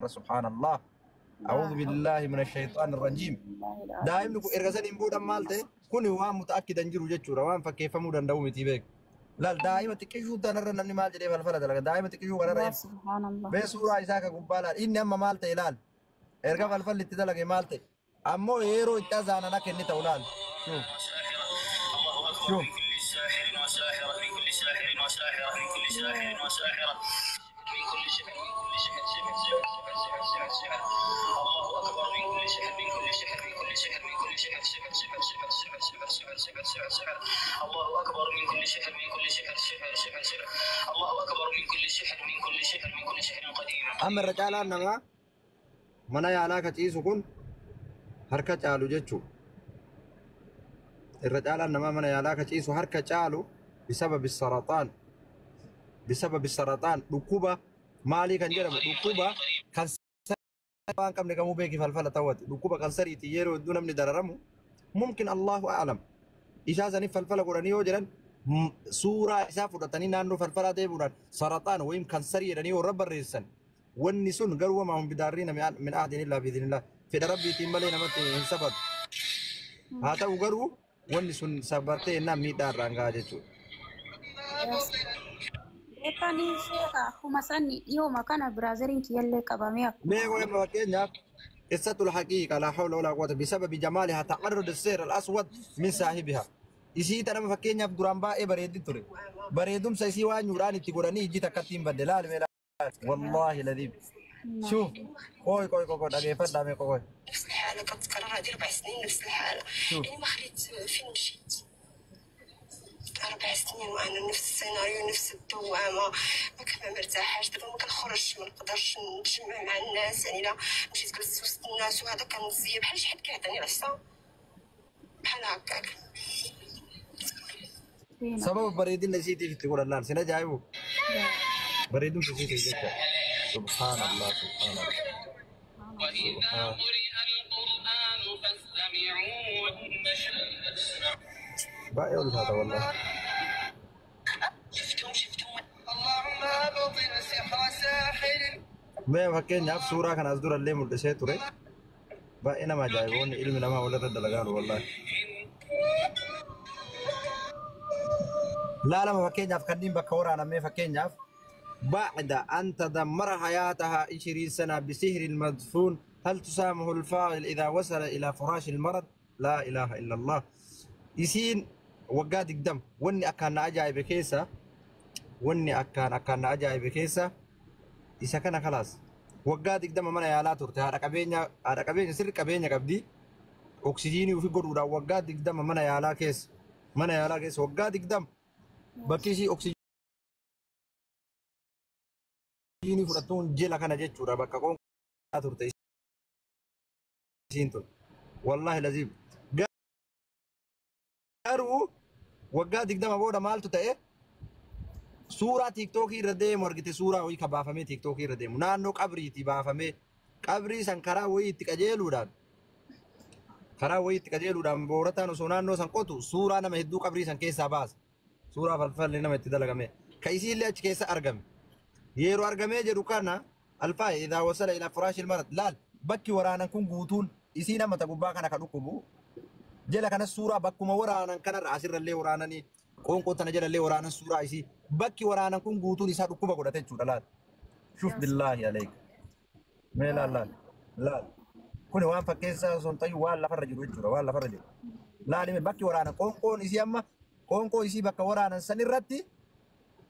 سبحان الله. أعوذ بالله من الشيطان الرجيم. دائما نقول إرجعنا نبودا مالته كوني وام متأكد أن جرو جتشورا وام فكيف مودا ندومي تيبك. لا دائما تكيشوا تنرى نني مال جري فالفلا دلنا دائما تكيشوا قرر. سبحان الله. بسورة إسحاق قبالة إني أما مالته إلال. إرجع فالفل تدلنا مالته. أمو هيرو إتزانا نكني تولال. شوف. شوف. ساحر وساحرة من كل ساحر وساحرة من كل ساحر وساحرة من كل سحر من كل سحر سحر سحر سحر سحر الله أكبر من كل سحر من كل سحر من كل سحر من كل سحر سحر سحر سحر سحر سحر سحر سحر سحر سحر الله أكبر من كل سحر من كل سحر سحر سحر سحر الله أكبر من كل سحر من كل سحر من كل سحر قديم. أما الرجال أنما منا يعلاك تيسكون حركة على جتشو. الرجال أنما من يعلاك تيسو حركة على بسبب السرطان. بسبب السرطان ركوبة مالي كان جرب ركوبة كانسر كم نكمل بيجي فالفلا توت ركوبة كانسر يتيجرو دون من دررمو ممكن الله أعلم إجازة نف فالفلا قراني وجرن سورة إسافر تاني نانو فالفلا ده بران سرطان ويم كانسر يراني ورب الرئيسن والنسون قالوا ما هم بدارين من أحد الله بإذن الله في ربي تيمالين ما تنسبت هذا وقالوا والنسون سبرتين نام ميدار رانجاجتو. إتاني شيخا هما سني يوم كان برازيلين كيالله كباميا. ما هو مكانها قصة الحقيقة لا حول ولا قوة بسبب جمالها تعرض السير الأسود من صاحبها. إذا ترى مفكينها بدرامبا بريد تري بريدهم سيسيوا نوراني تقولني جيت كتيم بدلال ملا والله الذي شوف كوي كوي كوي دقيقة فدامي كوي. نفس الحالة كتكرر هذه 4 سنين نفس الحالة. يعني ما خليت فين مشيت. 4 سنين وانا نفس السيناريو نفس الدوامه ما كنت مرتاحاش دابا ما كنخرجش ما نقدرش نتجمع مع الناس يعني لا مشيت جلست وسط الناس وهذا كان مزيان بحال شي حد كيعطيني العصا بحال هكاك. سبب بريد نسيتي في تقول الله سنة جايبو بريد نسيتي سبحان الله سبحان الله. وإذا قرئ القرآن فاستمعوا بقى هذا والله. شفتم اللهم ابطل سحر ساحر. ما فكين ياب سورة كان أصدر اللي مدرسة ترى بقى إنا ما جايبون علمنا ما ولا تدلقان والله. لا ما فكين ياب كدين بكورة أنا ما فكين ياب بعد أن تدمر حياتها 20 سنة بسحر المدفون هل تسامح الفاعل إذا وصل إلى فراش المرض؟ لا إله إلا الله. يسين وقاد قدام وني أكان أجايب كيسة وني أكان أجايب كيسة إذا كان خلاص وقاد قدام من يا لا ترتاح على كبينة سر كبينة كبدي أكسجيني وفي قرورة وقاد قدام من يا لا كيس من يا لا كيس وقاد قدام بكيسي أكسجيني فرتون جيلا كان جت شورا بكاكون ترتاح سينتون والله لذيذ garuu waggaa 20 booda maaltu ta'e suuraa tiiktookii irra deemu argite suuraa wayii ka baafamee tiiktookii irra deemu naannoo qabriiti baafamee qabrii san karaa wayii itti qajeeluudhaan boorataan osoo naannoo san qotu suuraa nama hedduu qabrii san keessaa baasa suuraa falfalli nama itti dalagame ka isiillee achi keessa argame yeroo argamee jedhu kana alfaa'i idaa wasala ilaa firaashil marad laal bakki waraanan kun guutuun isii nama ta gubbaa kana ka dhukkubu جل كان السورة بكم ورانا كان العصير اللي ورانني كون كنت أنا جل اللي ورانا السورة إيشي بكي ورانا كون قوتوني سار ركوبة قدرت تجود لا شوف بالله عليك ما لا كل وان فكيسة سنتي ولا فرج وجهه ولا فرج لا لي بكي ورانا كون إيشي أما كون إيشي بك ورانا سنيرتي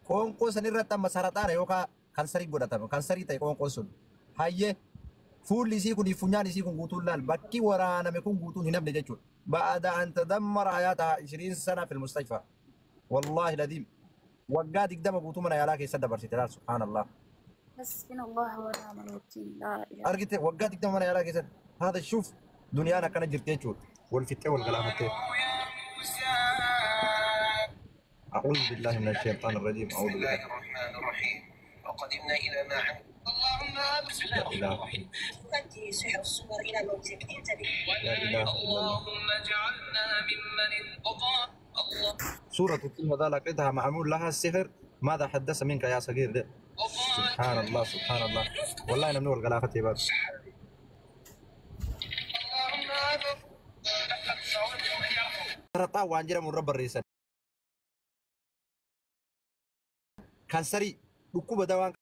كون سنيرت أما سرطان يوكا كان سري قدرت كان سري تي كون سن هاي فول إيشي كوني فنيان إيشي كون قوتون لا بكي ورانا مكون قوتون هنا بنجود بعد أن تدمر حياتها 20 سنة في المستشفى والله العظيم وقاد قدام قوتو من يالاك يسد برسيتلال سبحان الله حسبنا الله ونعم الوكيل لا إله. أرجت وقاد قدام من يالاك يسد هذا شوف دنيانا كان جرتيجود والفتة والغلافة. أعوذ بالله من الشيطان الرجيم أعوذ بالله الرحمن الرحيم وقدمنا إلى ما عمل اللهم بسم الله الرحمن تؤدي سحر الصور إلى موتك اللهم اجعلنا ممن انقطع الله. سورة التين هذا لقيتها معمول لها السحر ماذا حدث منك يا صغير ده سبحان الله سبحان الله والله أنا منور قلاقتي باب سرطان وانجرة من رب الرئيس كانسري ركوب دوان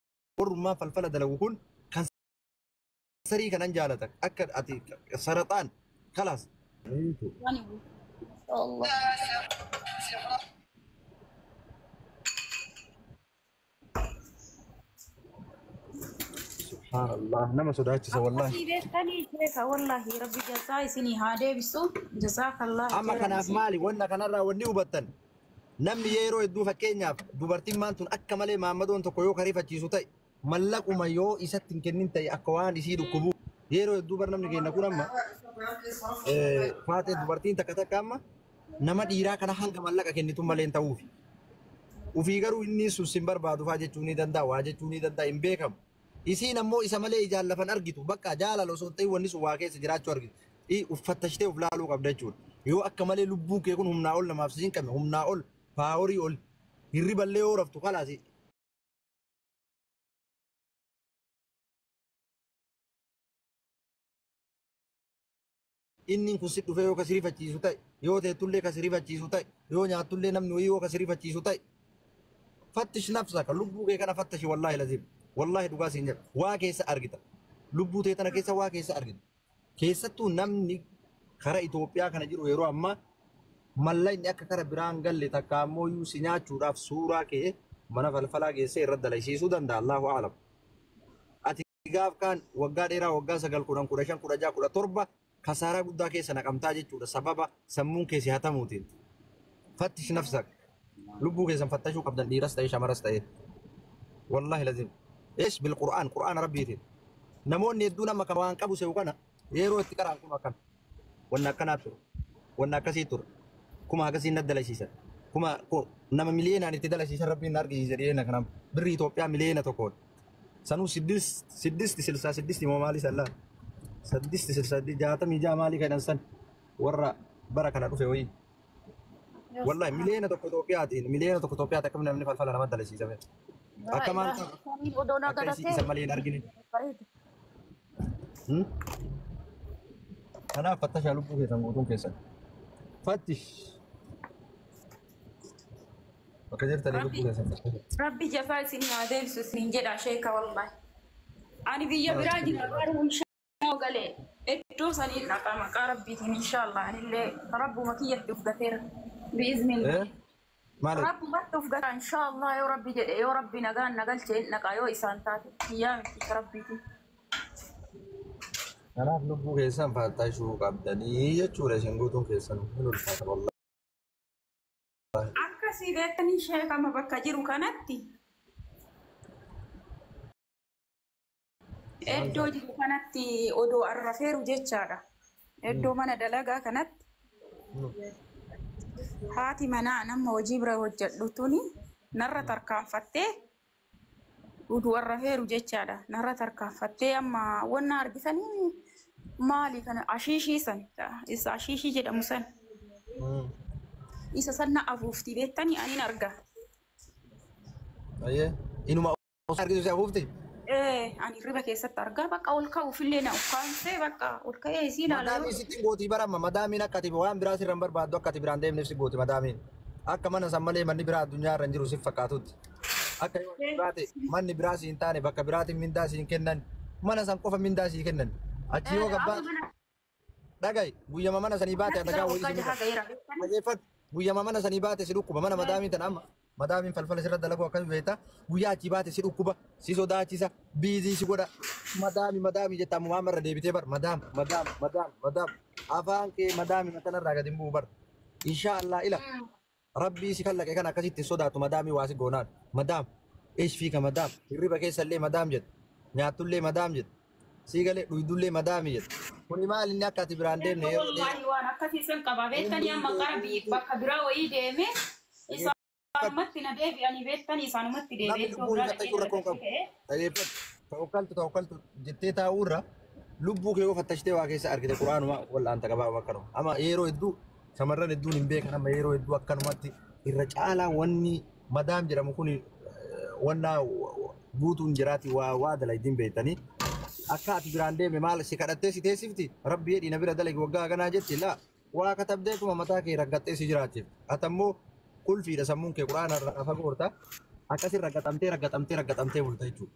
ورما فلفل دلوكون كانسري كان انجالتك أكد أتي سرطان خلاص وأنا إن شاء الله. سبحان الله نما سوداتي والله أكثر بيتني شيخ والله ربي جزاي سني هادي بسو جزاك الله أما خير. كان أفمالي وانا كان أرى وني وبتن namni yeroo hedduu fakkeenyaaf dubartiin maantun akka malee maammadoon tokko yoo kariifachiisu ta'e mallaquma yoo isatti hin kennin ta'e akka waan isii dhukkubu yeroo hedduu bar namni keenya kun amma faatee dubartiin takka takka amma nama dhiiraa kana hanga mallaqa kennitu malee hin ta'uufi. Ufii garuu inni sun sin barbaadu faa jechuu ni danda'a waa jechuu ni danda'a hin beekamu. Isiin ammoo isa malee ijaan lafan argitu bakka jaalala osoo ta'e wanni sun waa keessa jiraachuu argitu. Uffattashtee of laaluu qabda jechuudha. Yoo akka malee lubbuun kee kun humnaa ol namaaf siin qabne humnaa ol paaworii ol hirriballee yoo raftu kalaasi. Inni kun si dhufee yoo kasiriifachiisu ta'e yoo teettullee kasiriifachiisu ta'e yoo nyaattullee namni wayii yoo kasiriifachiisu ta'e fattish nafsaka lubbuu kee kana fattashi wallaahi laziim wallaahi dhugaa siin jedha waa keessa argita lubbuu tee tana keessa waa keessa argita keessattuu namni kara Itoophiyaa kana jiru yeroo ammaa mallayni akka kara biraan galle takka ammoo yuu si nyaachuudhaaf suuraa kee mana falfalaa geessee irratti dalaysiisuu danda'a Allahu a'lam. Ati gaaf kaan waggaa dheeraa waggaa 9 10 15 16 17 kasaaraa guddaa keessa naqamtaa jechuudha sababa sammuun keessi hatamuutiin. Fattish nafsak lubbuu keessan fattashuu qabdan dhiiras ta'e shamaras ta'e wallaahi laziim. Eesh bil qur'aan qur'aan rabbiitiin namoonni hedduun amma kan waan qabu se'u kana yeroo itti qaraan kun akkam wanna akkanaa ture wanna akkasii ture. Kuma akkasiin dalaysiisan kuma nama miliyoonaan itti dalaysiisan rabbiin argisiisa dhiyeena kanam birri Itoophiyaa miliyoona tokkoon sanuu siddisti silsaa siddisti moo maali sallaa saddisti silsaa jaatamii jaa maalii kadhan san warra bara kana dhufe wayii wallahi miliyoona tokko Itoophiyaatiin miliyoona tokko Itoophiyaatti akkam namni falfala nama dalaysiisame akka maal akka isa malee hin argine kanaaf fattashaa lubbuu keessan guutuun keessan fattish وكثرت لي ربي جفاي سني عادل سنين جد عشيك والله أنا بيجي براجي نقارب إن شاء الله قال إتو سني نقام قارب بيتي إن شاء الله أنا اللي رب ما كي يحدف كثير بإذن الله رب ما تحدف إن شاء الله يا ربي جد يا ربي نقال شيء نقايو إنسان تاتي يا مكي ربي تي أنا أبلغ كيسان فاتشو قبضني يجوري سنقوتون كيسان من الفاتر والله akkasii beektanii sheekama bakka jiru kanatti iddoo jiru kanatti odoo arrafeeru jechaadha. Iddoo mana dalagaa kanatti haati manaa nama hojii bira hojjedhutuni narra tarkaanfattee oduu arrafeeru jechaadha. Narra tarkaanfattee amma wanna argisanii maali kana ashiishii san isa ashiishii jedhamu san. Isa sanna afuufti beektanii ani arga. Aye, inuma argisu si afuufti? Ani riba keessatti argaa bakka ol ka'uufillee na ukkaamsee bakka ol ka'ee isii ilaala. Madaamiin sitti gootii barama madaamiin akka ati waan biraa sirran barbaaddu akka ati biraan deemneef si gooti madaamiin. Akka mana san malee manni biraa addunyaa irra hin jiru si fakkaatutti. Akka yoo baate manni biraa si hin taane bakka biraatiin mindaa si hin kennan mana san qofa mindaa si kennan. Achi yoo gabbaa dhaga'i guyyama mana sanii baate adagaa wayii si guyyaa mana sanii baate si dhukkuba mana madaamiin tan amma madaamiin falfala sirra dalaguu akkas beekta guyyaa achi baate si dhukkuba si sodaachisa biizii si godha madaami jettaa ammoo maamarra deebitee bar madaam afaan kee madaami matanarraa gadi hin bu'u bar inshaallah ila rabbii si kallaqe kan akkasitti sodaatu madaamii waa si goonaan madaam eesh fiika madaam hirriba keessallee madaam jedha nyaattullee madaam jedha si galee dhuydullee madaami jedha kuni maal inni akka ati biraan deemne wallahi waan akkasiisan qaba beektanii amma qara bakka biraa wayii deeme isaanumatti na deebi'anii beektanii isaanumatti deebi'ee tawakkaltu jettee taa'uurra lubbuu kee yoo fattashtee waa keessa argite quraanuma wal'aanta qabaa akkanuma amma yeroo hedduu shamarran hedduun hin beekan amma yeroo hedduu akkanumatti irra caalaa wanni madaam jedhamu kun wanna buutuun jiraati waa dalaydin beektanii akka ati biraan deeme maal si kadhattee si teessifti rabbi jedhii na bira dalagi waggaa kanaa jetti laa waa katabdee kuma mataa kee raggattee si jiraachif atammoo kulfiidha sammuun kee quraana irraa fagoorta akkasii raggatamtee bulta jechuudha.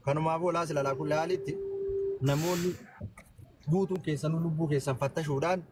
Kanumaafuu laas lalaa kullee haalitti namoonni buutuun keessanuu lubbuu keessan fattashuudhaan